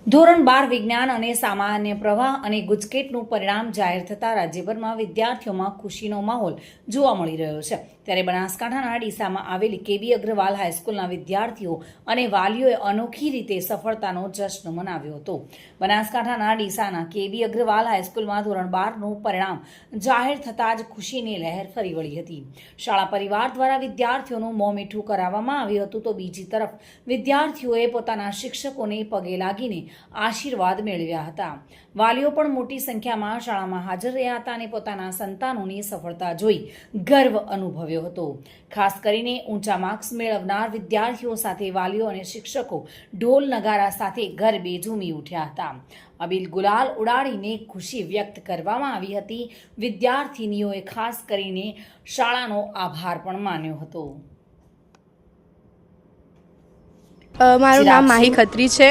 ધોરણ 12 વિજ્ઞાન અને સામાન્ય પ્રવાહ અને ગુજકેટનું પરિણામ જાહેર થતાં રાજ્યભરમાં વિદ્યાર્થીઓમાં ખુશીનો માહોલ જોવા મળી રહ્યો છે। ત્યારે બનાસકાંઠાના ડીસામાં આવેલી કેબી અગ્રવાલ હાઈસ્કૂલના વિદ્યાર્થીઓ અને વાલીઓએ અનોખી રીતે સફળતાનો જશ્ન મનાવ્યો હતો। બનાસકાંઠાના ડીસાના કેબી અગ્રવાલ હાઈસ્કૂલમાં ધોરણ 12નું પરિણામ જાહેર થતાં જ ખુશીની લહેર ફરી વળી હતી। શાળા પરિવાર દ્વારા વિદ્યાર્થીઓનું મોં મીઠું કરાવવામાં આવ્યું હતું, તો બીજી તરફ વિદ્યાર્થીઓએ પોતાના શિક્ષકોને પગે લાગીને આશીર્વાદ મેળવ્યા હતા। વાલીઓ પણ મોટી સંખ્યામાં શાળામાં હાજર રહ્યા હતા અને પોતાના સંતાનોની સફળતા જોઈ ગર્વ અનુભવ્યો હતો। ખાસ કરીને ઊંચા માર્ક્સ મેળવનાર વિદ્યાર્થીઓ સાથે વાલીઓ અને શિક્ષકો ઢોલ નગારા સાથે ગરબે ઝૂમી ઉઠ્યા હતા। અબીલ ગુલાલ ઉડાડીને ખુશી વ્યક્ત કરવામાં આવી હતી। વિદ્યાર્થીનીઓએ ખાસ કરીને શાળાનો આભાર પણ માન્યો હતો। મારું નામ માહી ખત્રી છે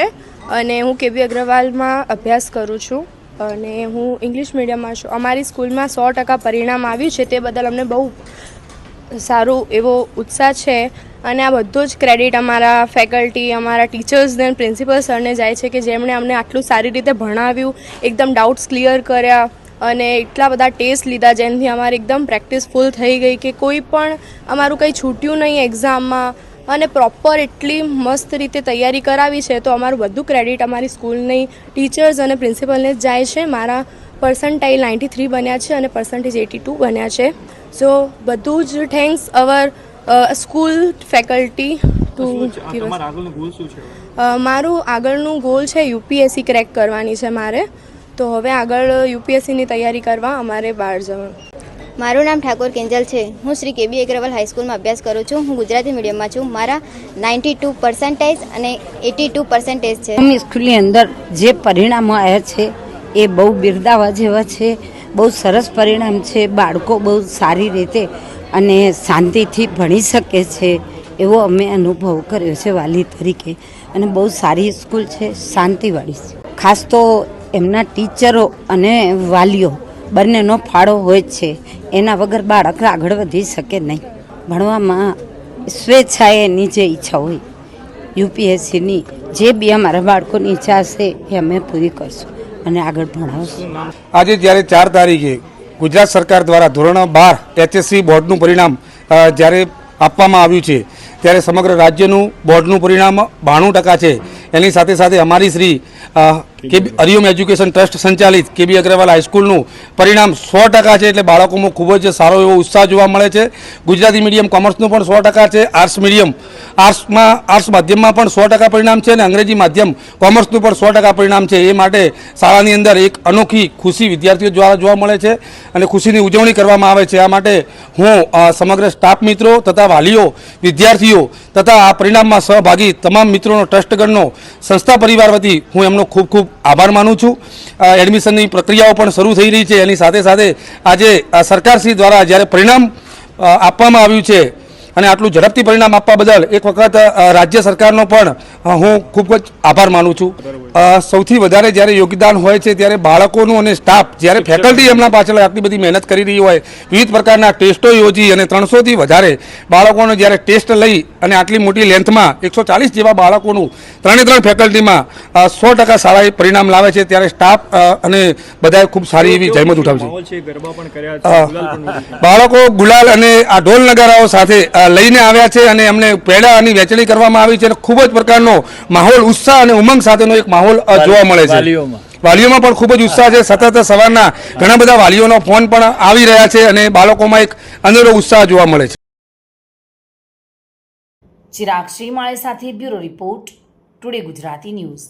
અને હું કેબી અગ્રવાલમાં અભ્યાસ કરું છું અને હું ઇંગ્લિશ મીડિયમમાં છું। અમારી સ્કૂલમાં 100% પરિણામ આવ્યું છે, તે બદલ અમને બહુ સારો એવો ઉત્સાહ છે અને આ બધો જ ક્રેડિટ અમારા ફેકલ્ટી, અમારા ટીચર્સ અને પ્રિન્સિપલ સરને જાય છે કે જેમણે અમને આટલું સારી રીતે ભણાવ્યું, એકદમ ડાઉટ્સ ક્લિયર કર્યા અને એટલા બધા ટેસ્ટ લીધા જેનાથી અમારી એકદમ પ્રેક્ટિસ ફૂલ થઈ ગઈ કે કોઈ પણ અમારું કંઈ છૂટ્યું નહીં એક્ઝામમાં અને પ્રોપર એટલી મસ્ત રીતે તૈયારી કરાવી છે। તો અમારું બધું ક્રેડિટ અમારી સ્કૂલની ટીચર્સ અને પ્રિન્સિપલને જ જાય છે। મારા પર્સન્ટાઇલ 93 બન્યા છે અને પર્સન્ટેજ 82 બન્યા છે। સો બધું જ thanks our school faculty to મારું આગળનું ગોલ છે યુપીએસસી ક્રેક કરવાની છે મારે, તો હવે આગળ યુપીએસસીની તૈયારી કરવા અમારે બહાર જવાનું। મારું નામ ઠાકોર કિંજલ છે। હું શ્રી કેબી અગ્રવાલ હાઈસ્કૂલમાં અભ્યાસ કરું છું। હું ગુજરાતી મીડિયમમાં છું। મારા 92% અને 82% છે। અમે સ્કૂલની અંદર જે પરિણામો આવ્યા છે એ બહુ બિરદાવવા જેવા છે। બહુ સરસ પરિણામ છે। બાળકો બહુ સારી રીતે અને શાંતિથી ભણી શકે છે એવો અમે અનુભવ કર્યો છે વાલી તરીકે, અને બહુ સારી સ્કૂલ છે, શાંતિવાળી છે। ખાસ તો એમના ટીચરો અને વાલીઓ બંનેનો ફાળો હોય છે, એના વગર બાળક આગળ વધી શકે નહીં। ભણવામાં સ્વેચ્છાએ એની જે ઈચ્છા હોય યુપીએસસીની, જે બી અમારા બાળકોની ઈચ્છા હશે એ અમે પૂરી કરશું અને આગળ ભણાવશું। આજે જ્યારે 4 તારીખે ગુજરાત સરકાર દ્વારા ધોરણ 12 HSC બોર્ડનું પરિણામ જ્યારે આપવામાં આવ્યું છે, ત્યારે સમગ્ર રાજ્યનું બોર્ડનું પરિણામ 92% છે। એની સાથે સાથે અમારી શ્રી હરિઓમ એજ્યુકેશન ટ્રસ્ટ સંચાલિત કેબી અગ્રવાલ હાઈસ્કૂલનું પરિણામ 100% છે, એટલે બાળકોમાં ખૂબ જ સારો એવો ઉત્સાહ જોવા મળે છે। ગુજરાતી મીડિયમ કોમર્સનું પણ 100% છે, આર્ટ્સ મીડિયમ આર્ટ્સ માધ્યમમાં પણ 100% પરિણામ છે અને અંગ્રેજી માધ્યમ કોમર્સનું પણ 100% પરિણામ છે। એ માટે શાળાની અંદર એક અનોખી ખુશી વિદ્યાર્થીઓ દ્વારા જોવા મળે છે અને ખુશીની ઉજવણી કરવામાં આવે છે। આ માટે હું સમગ્ર સ્ટાફ મિત્રો તથા વાલીઓ, વિદ્યાર્થીઓ તથા આ પરિણામમાં સહભાગી તમામ મિત્રોનો, ટ્રસ્ટગણનો, સંસ્થા પરિવાર વતી હું એમનો ખૂબ ખૂબ આભાર માનું છું। એડમિશનની પ્રક્રિયાઓ પણ શરૂ થઈ રહી છે। એની સાથે સાથે આજે સરકારશ્રી દ્વારા જ્યારે પરિણામ આપવામાં આવ્યું છે અને આટલું ઝડપથી પરિણામ આપવા બદલ એક વખત રાજ્ય સરકારનો પણ હું ખૂબ જ આભાર માનું છું। સૌથી વધારે જ્યારે યોગદાન હોય છે ત્યારે બાળકોનું અને સ્ટાફ, જ્યારે ફેકલ્ટી એમના પાછળ આટલી બધી મહેનત કરી રહી હોય, વિવિધ પ્રકારના ટેસ્ટો યોજી અને 300થી વધારે બાળકોને જ્યારે ટેસ્ટ લઈ અને આટલી મોટી લેન્થમાં 140 જેવા બાળકોનું 3 ફેકલ્ટીમાં 100% શાળાએ પરિણામ લાવે છે, ત્યારે સ્ટાફ અને બધાએ ખૂબ સારી એવી જહેમત ઉઠાવી છે। બાળકો ગુલાલ અને આ ઢોલ નગારાઓ સાથે લઈને આવ્યા છે અને એમને પેડાની વહેંચણી કરવામાં આવી છે અને ખૂબ જ પ્રકારનો માહોલ, ઉત્સાહ અને ઉમંગ સાથેનો એક માહોલ જોવા મળે છે। વાલીઓમાં પણ ખૂબ જ ઉત્સાહ છે। સતત સવારના ઘણા બધા વાલીઓનો ફોન પણ આવી રહ્યા છે અને બાળકોમાં એક અનેરો ઉત્સાહ જોવા મળે છે। ચિરાગ શ્રીમાળે સાથે bureau report, today Gujarati news.